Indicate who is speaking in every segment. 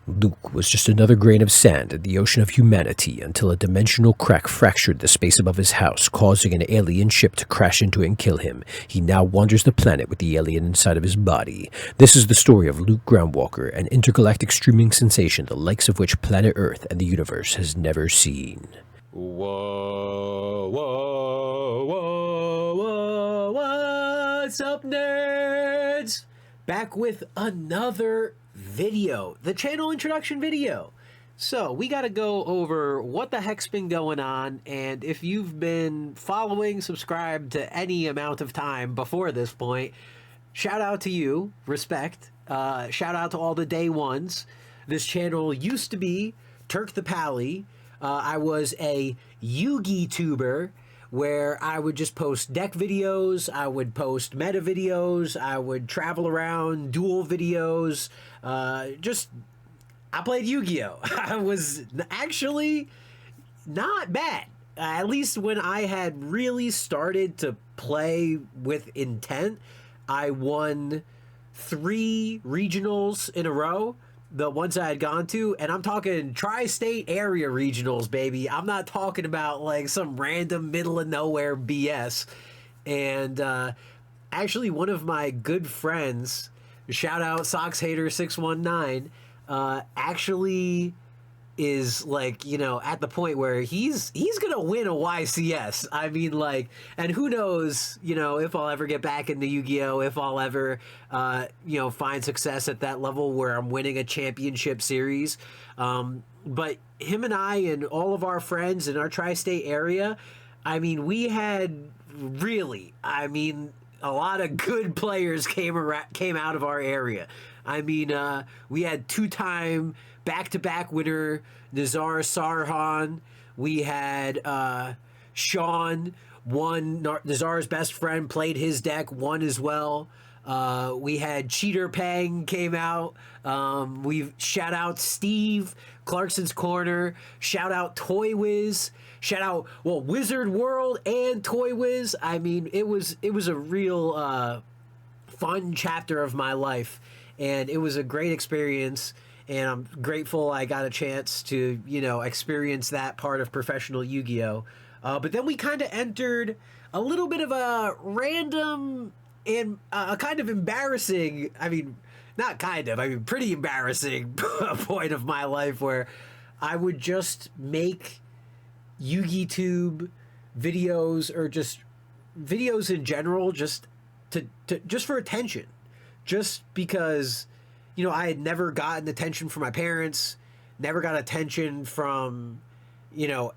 Speaker 1: Luke was just another grain of sand in the ocean of humanity until a dimensional crack fractured the space above his house, causing an alien ship to crash into it and kill him. He now wanders the planet with the alien inside of his body. This is the story of Luke Groundwalker, an intergalactic streaming sensation the likes of which planet Earth and the universe has never seen.
Speaker 2: Whoa, whoa, whoa, whoa, what's up, nerds? Back with another video, the channel introduction video. So we got to go over what the heck's been going on, and if you've been following, subscribed to any amount of time before this point, shout out to you, respect. Shout out to all the day ones. This channel used to be Turk the Pally. I was a Yugi tuber where I would just post deck videos, I would post meta videos, I would travel around, duel videos, I played Yu-Gi-Oh! I was actually not bad. At least when I had really started to play with intent, I won 3 regionals in a row. The ones I had gone to, and I'm talking tri-state area regionals, baby. I'm not talking about like some random middle of nowhere BS. And actually, one of my good friends, shout out Socks Hater 619, actually is like, you know, at the point where he's gonna win a YCS. I mean, like, and who knows, you know, if I'll ever get back into Yu-Gi-Oh, if I'll ever you know, find success at that level where I'm winning a championship series. But him and I and all of our friends in our tri-state area, I mean, we had really, I mean, a lot of good players came out of our area. I mean, we had 2-time back-to-back winner Nazar Sarhan. We had Sean, won. Nazar's best friend, played his deck, won as well. We had Cheater Pang came out. We've shout out Steve, Clarkson's Corner. Shout out Toy Wiz. Shout out, well, Wizard World and Toy Wiz. I mean, it was a real fun chapter of my life, and it was a great experience. And I'm grateful I got a chance to, you know, experience that part of professional Yu-Gi-Oh! But then we kind of entered a little bit of a random and a kind of embarrassing, I mean, not kind of, I mean, pretty embarrassing point of my life where I would just make Yu-Gi-Tube videos or just videos in general just just for attention. Just because, you know, I had never gotten attention from my parents, never got attention from, you know,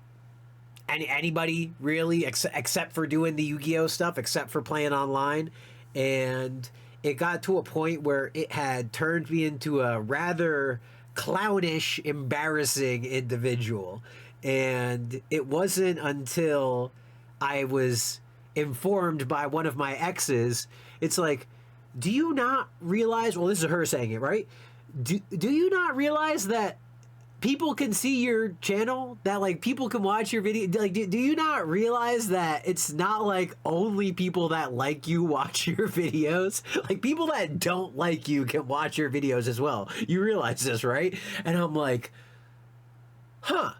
Speaker 2: anybody really, except for doing the Yu-Gi-Oh stuff, except for playing online. And it got to a point where it had turned me into a rather clownish, embarrassing individual. And it wasn't until I was informed by one of my exes, it's like, do you not realize, well, this is her saying it, right? Do you not realize that people can see your channel, that like people can watch your video? Like, do you not realize that it's not like only people that like you watch your videos? Like, people that don't like you can watch your videos as well. You realize this, right? And I'm like, huh.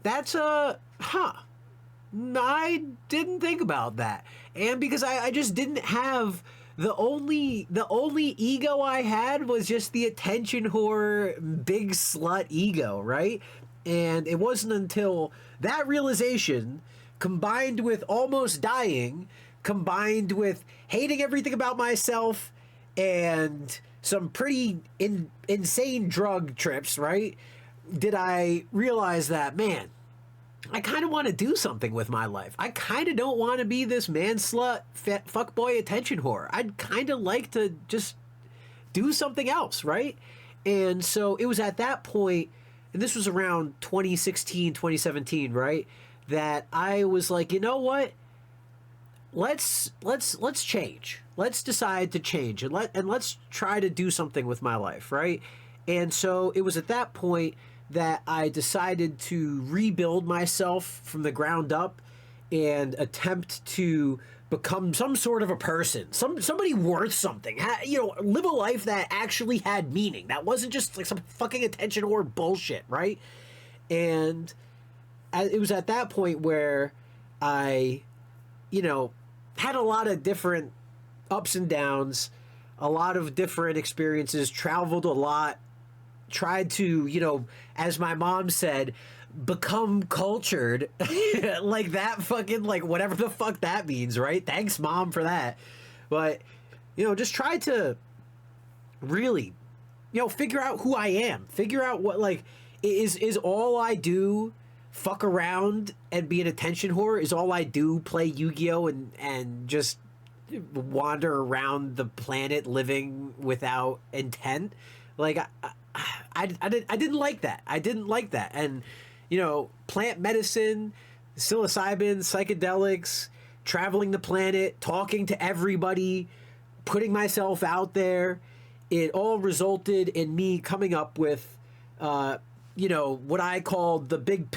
Speaker 2: That's I didn't think about that. And because I just didn't have the only ego I had was just the attention whore, big slut ego, right? And it wasn't until that realization, combined with almost dying, combined with hating everything about myself and some pretty insane drug trips, right? Did I realize that, man, I kind of want to do something with my life. I kind of don't want to be this man slut, fuckboy attention whore. I'd kind of like to just do something else, right? And so it was at that point, and this was around 2016, 2017, right? That I was like, you know what? Let's change. Let's decide to change, and let's try to do something with my life, right? And so it was at that point that I decided to rebuild myself from the ground up and attempt to become some sort of a person, somebody worth something, live a life that actually had meaning, that wasn't just like some fucking attention whore bullshit, right? And it was at that point where I, had a lot of different ups and downs, a lot of different experiences, traveled a lot, tried to, as my mom said, become cultured. Like that fucking, like whatever the fuck that means, right? Thanks, Mom, for that. But, just try to really, figure out who I am. Figure out what, like, is all I do fuck around and be an attention whore? Is all I do play Yu-Gi-Oh! and just wander around the planet living without intent? Like, I didn't like that. I didn't like that. And, plant medicine, psilocybin, psychedelics, traveling the planet, talking to everybody, putting myself out there, it all resulted in me coming up with, what I called the big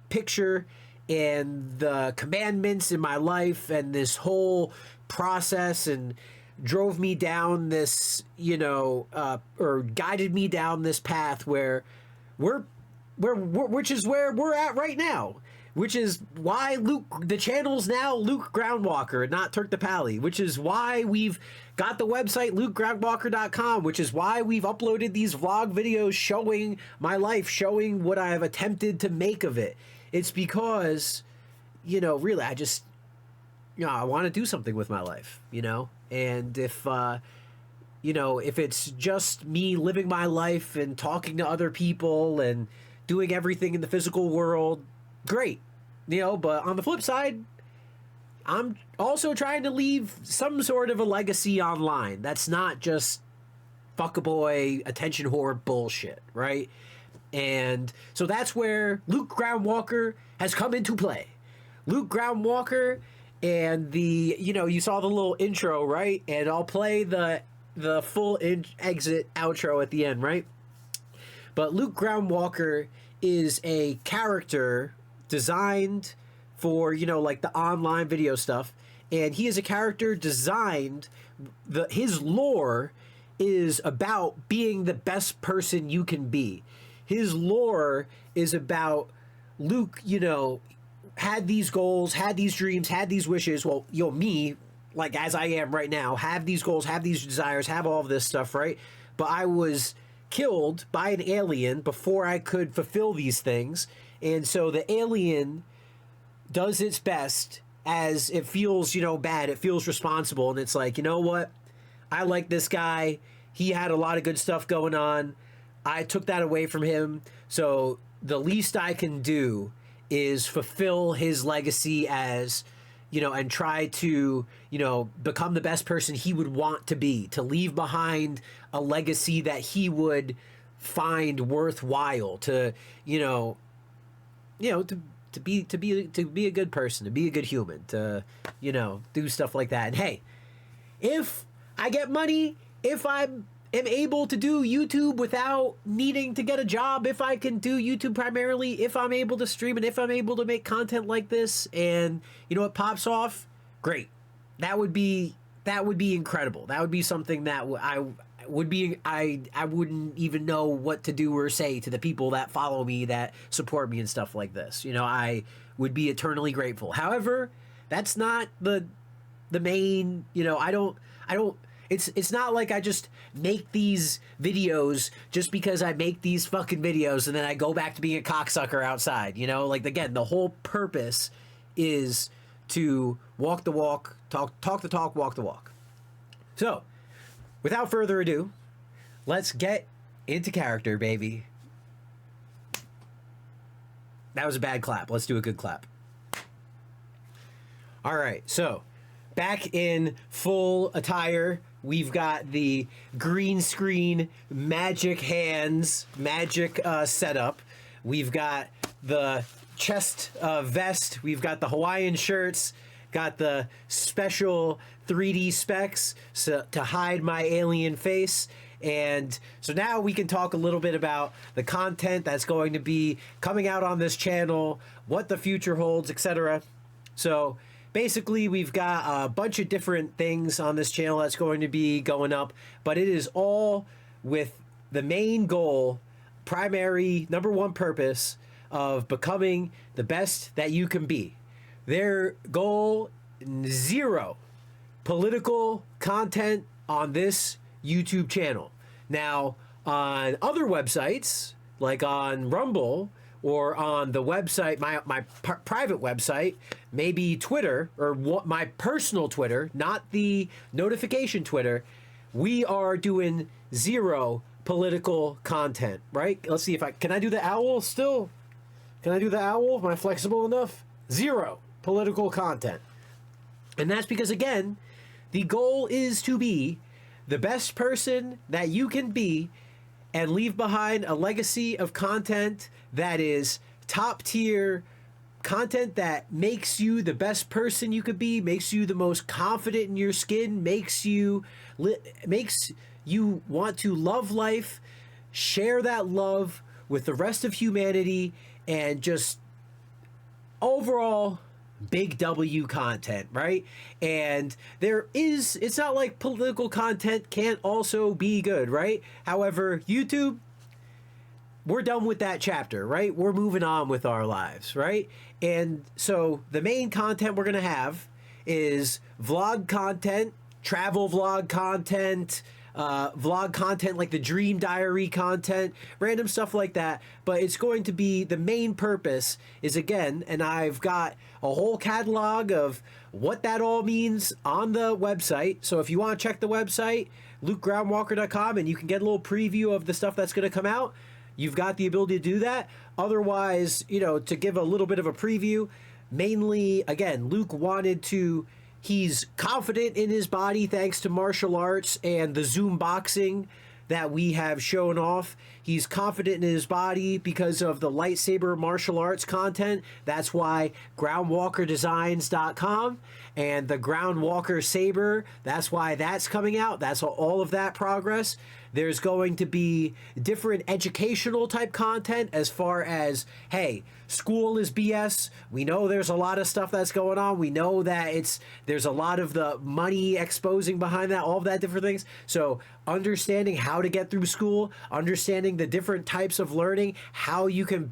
Speaker 2: picture and the commandments in my life, and this whole process, and drove me down this, or guided me down this path where which is where we're at right now, which is why the channel's now Luke Groundwalker, not Turk the Pally, which is why we've got the website lukegroundwalker.com, which is why we've uploaded these vlog videos showing my life, showing what I have attempted to make of it. It's because, really, I just, I want to do something with my life, and if it's just me living my life and talking to other people and doing everything in the physical world, great, but on the flip side, I'm also trying to leave some sort of a legacy online that's not just fuck-a-boy, attention whore bullshit, right? And so that's where Luke Groundwalker has come into play. Luke Groundwalker and the, you saw the little intro, right? And I'll play the full exit outro at the end, right? But Luke Groundwalker is a character designed for, like the online video stuff. And he is a character designed, his lore is about being the best person you can be. His lore is about Luke, had these goals, had these dreams, had these wishes. Well, me, like as I am right now, have these goals, have these desires, have all of this stuff, right? But I was killed by an alien before I could fulfill these things. And so the alien does its best as it feels, bad. It feels responsible. And it's like, what? I like this guy. He had a lot of good stuff going on. I took that away from him. So the least I can do is fulfill his legacy as, and try to, become the best person he would want to be, to leave behind a legacy that he would find worthwhile, to, to be a good person, to be a good human, to, do stuff like that. And hey, if I get money, if I am able to do YouTube without needing to get a job, if I can do YouTube primarily, if I'm able to stream, and if I'm able to make content like this, and it pops off, great. That would be incredible. That would be something that I wouldn't even know what to do or say to the people that follow me, that support me and stuff like this. I would be eternally grateful. However, that's not the main, I don't it's not like I just make these videos just because I make these fucking videos and then I go back to being a cocksucker outside, like, again, the whole purpose is to walk the walk, talk the talk, walk the walk. So, without further ado, let's get into character, baby. That was a bad clap. Let's do a good clap. All right, so back in full attire, we've got the green screen magic hands, magic setup. We've got the chest vest. We've got the Hawaiian shirts. Got the special 3D specs to hide my alien face. And so now we can talk a little bit about the content that's going to be coming out on this channel, what the future holds, etc. So basically we've got a bunch of different things on this channel that's going to be going up, but it is all with the main goal, primary number one purpose of becoming the best that you can be. Their goal, zero political content on this YouTube channel. Now, on other websites, like on Rumble or on the website, my private website, maybe Twitter, or my personal Twitter, not the notification Twitter, we are doing zero political content, right? Let's see if can I do the owl still? Can I do the owl? Am I flexible enough? Zero political content. And that's because, again, the goal is to be the best person that you can be and leave behind a legacy of content that is top tier content, that makes you the best person you could be, makes you the most confident in your skin, makes you want to love life, share that love with the rest of humanity, and just overall big W content, right? And it's not like political content can't also be good, right? However, YouTube, we're done with that chapter, right? We're moving on with our lives, right? And so the main content we're going to have is vlog content, travel vlog content, vlog content like the dream diary content, random stuff like that. But it's going to be, the main purpose is, again, and I've got a whole catalog of what that all means on the website. So if you want to check the website, lukegroundwalker.com, and you can get a little preview of the stuff that's going to come out, you've got the ability to do that. Otherwise, to give a little bit of a preview, mainly, again, Luke wanted to, he's confident in his body thanks to martial arts and the Zoom boxing that we have shown off. He's confident in his body because of the lightsaber martial arts content. That's why groundwalkerdesigns.com and the Groundwalker saber, that's why that's coming out. That's all of that progress. There's going to be different educational type content as far as, hey, school is BS. We know there's a lot of stuff that's going on. We know that there's a lot of the money exposing behind that, all of that different things. So understanding how to get through school, understanding the different types of learning, how you can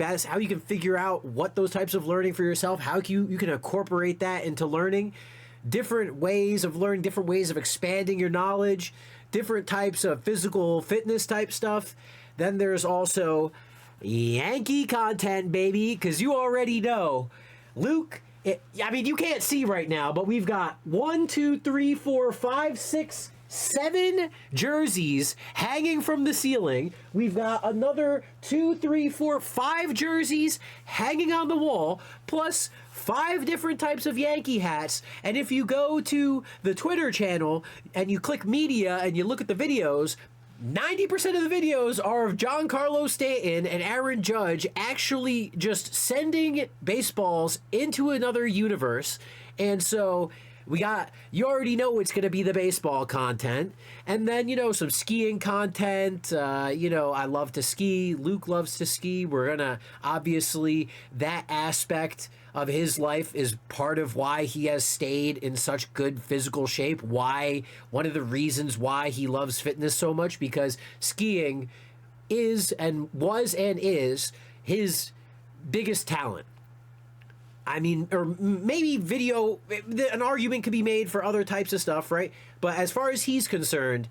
Speaker 2: figure out what those types of learning for yourself, how you can incorporate that into learning, different ways of learning, different ways of expanding your knowledge, different types of physical fitness type stuff. Then there's also Yankee content, baby, because you already know Luke. You can't see right now, but we've got 1, 2, 3, 4, 5, 6, 7 jerseys hanging from the ceiling. We've got another 2, 3, 4, 5 jerseys hanging on the wall, plus 5 different types of Yankee hats. And if you go to the Twitter channel and you click media and you look at the videos, 90% of the videos are of Giancarlo Stanton and Aaron Judge actually just sending baseballs into another universe. And so you already know it's going to be the baseball content. And then, some skiing content. I love to ski. Luke loves to ski. We're going to, obviously, that aspect of his life is part of why he has stayed in such good physical shape. One of the reasons why he loves fitness so much, because skiing was and is his biggest talent. Or maybe an argument could be made for other types of stuff, right? But as far as he's concerned,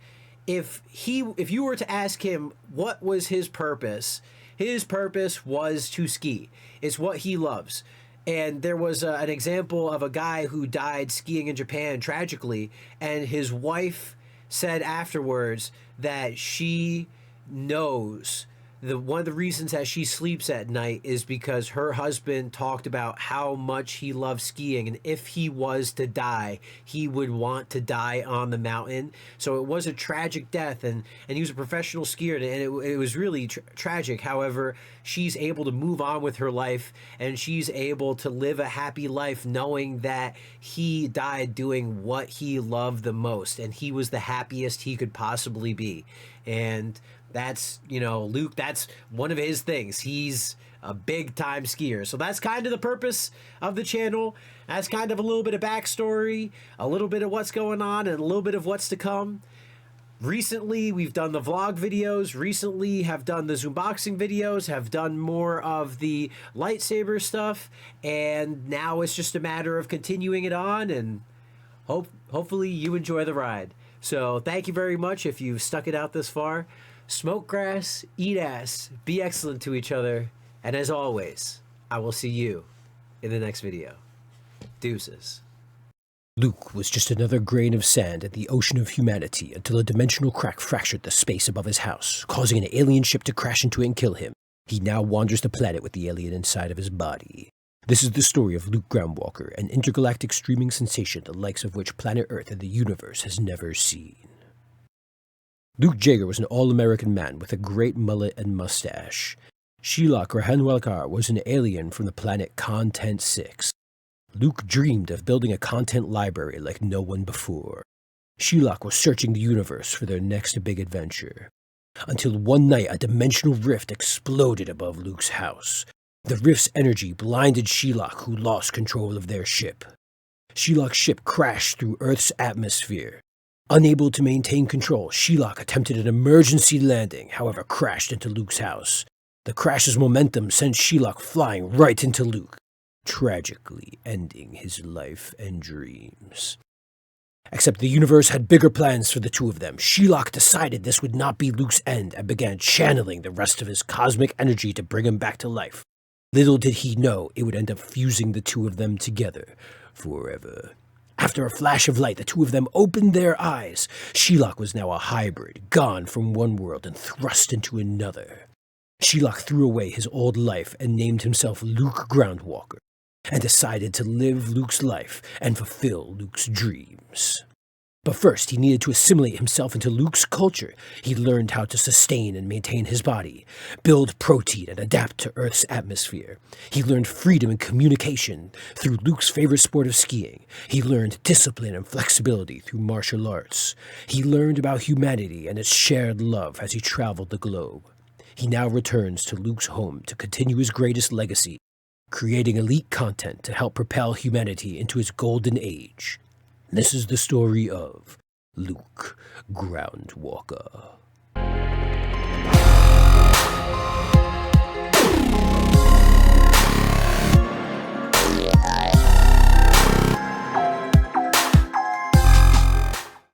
Speaker 2: if you were to ask him what was his purpose was to ski. It's what he loves. And there was an example of a guy who died skiing in Japan tragically, and his wife said afterwards that she knows one of the reasons that she sleeps at night is because her husband talked about how much he loved skiing, and if he was to die, he would want to die on the mountain. So it was a tragic death, and he was a professional skier, and it was really tragic. However, she's able to move on with her life, and she's able to live a happy life knowing that he died doing what he loved the most, and he was the happiest he could possibly be. And that's, Luke, that's one of his things. He's a big time skier. So that's kind of the purpose of the channel. That's kind of a little bit of backstory, a little bit of what's going on, and a little bit of what's to come. Recently, we've done the vlog videos, recently have done the Zoomboxing videos, have done more of the lightsaber stuff, and now it's just a matter of continuing it on, and hopefully you enjoy the ride. So thank you very much if you've stuck it out this far. Smoke grass, eat ass, be excellent to each other, and as always, I will see you in the next video. Deuces.
Speaker 1: Luke was just another grain of sand in the ocean of humanity until a dimensional crack fractured the space above his house, causing an alien ship to crash into it and kill him. He now wanders the planet with the alien inside of his body. This is the story of Luke Groundwalker, an intergalactic streaming sensation the likes of which planet Earth and the universe has never seen. Luke Jaeger was an all-American man with a great mullet and mustache. Groundwalker was an alien from the planet Content 6. Luke dreamed of building a content library like no one before. Shoutout was searching the universe for their next big adventure. Until one night a dimensional rift exploded above Luke's house. The rift's energy blinded Shoutout, who lost control of their ship. Shoulout's ship crashed through Earth's atmosphere. Unable to maintain control, Shoutout attempted an emergency landing, however crashed into Luke's house. The crash's momentum sent Shoutout flying right into Luke, tragically ending his life and dreams. Except the universe had bigger plans for the two of them. Shoutout decided this would not be Luke's end and began channeling the rest of his cosmic energy to bring him back to life. Little did he know it would end up fusing the two of them together forever. After a flash of light, the two of them opened their eyes. Shoutout was now a hybrid, gone from one world and thrust into another. Shoutout threw away his old life and named himself Luke Groundwalker, and decided to live Luke's life and fulfill Luke's dreams. But first, he needed to assimilate himself into Luke's culture. He learned how to sustain and maintain his body, build protein, and adapt to Earth's atmosphere. He learned freedom and communication through Luke's favorite sport of skiing. He learned discipline and flexibility through martial arts. He learned about humanity and its shared love as he traveled the globe. He now returns to Luke's home to continue his greatest legacy, creating elite content to help propel humanity into its golden age. This is the story of Luke Groundwalker.